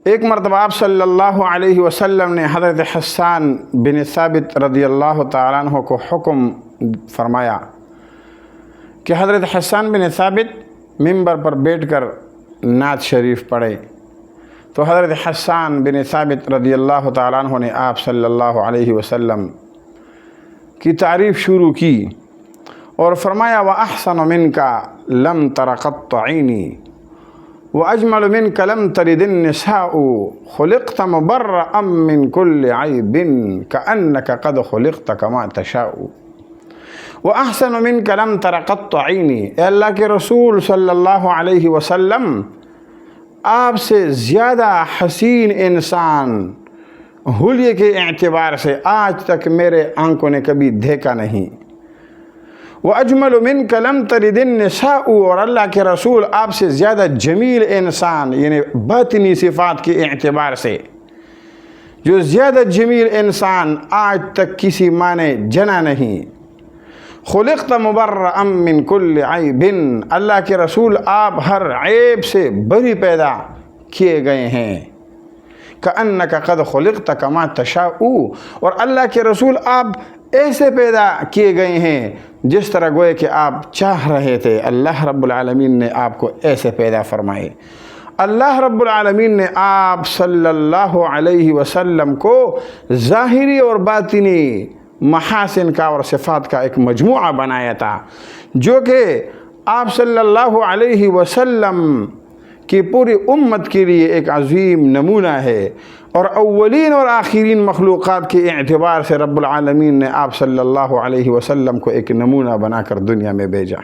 ایک مرتبہ آپ صلی اللہ علیہ وسلم نے حضرت حسان بن ثابت رضی اللہ تعالیٰ عنہ کو حکم فرمایا کہ حضرت حسان بن ثابت ممبر پر بیٹھ کر نعت شریف پڑھے۔ تو حضرت حسان بن ثابت رضی اللہ تعالیٰ عنہ نے آپ صلی اللہ علیہ وسلم کی تعریف شروع کی اور فرمایا وَأَحْسَنُ مِنْكَ لَمْ تَرَ قَطُّ عَيْنِي وَأَجْمَلُ مِنْكَ لَمْ تَلِدِ النِّسَاءُ خُلِقْتَ مُبَرَّأً مِّن كُلِّ عَيْبٍ كَأَنَّكَ قَدْ خُلِقْتَ كَمَا تَشَاءُ وَأَحْسَنُ مِنْكَ لَمْ تَرَ قَطُّ عَيْنِي۔ اے اللہ کے رسول صلی اللہ علیہ وسلم، آپ سے زیادہ حسین انسان حلیے کے اعتبار سے آج تک میرے آنکھوں نے کبھی دیکھا نہیں۔ وَأَجْمَلُ مِنْكَ لَمْ تَلِدِ النِّسَاءُ، اور اللہ کے رسول آپ سے زیادہ جمیل انسان، یعنی باطنی صفات کے اعتبار سے جو زیادہ جمیل انسان آج تک کسی ماں نے جنا نہیں۔ خلقت مبرأ من کل عیب، اللہ کے رسول آپ ہر عیب سے بری پیدا کیے گئے ہیں۔ کأنک قد خلقت کما تشاء، اور اللہ کے رسول آپ ایسے پیدا کیے گئے ہیں جس طرح گوئے کہ آپ چاہ رہے تھے۔ اللہ رب العالمین نے آپ کو ایسے پیدا فرمائے۔ اللہ رب العالمین نے آپ صلی اللہ علیہ وسلم کو ظاہری اور باطنی محاسن کا اور صفات کا ایک مجموعہ بنایا تھا، جو کہ آپ صلی اللہ علیہ وسلم کی پوری امت کے لیے ایک عظیم نمونہ ہے، اور اولین اور آخرین مخلوقات کے اعتبار سے رب العالمین نے آپ صلی اللہ علیہ وسلم کو ایک نمونہ بنا کر دنیا میں بھیجا۔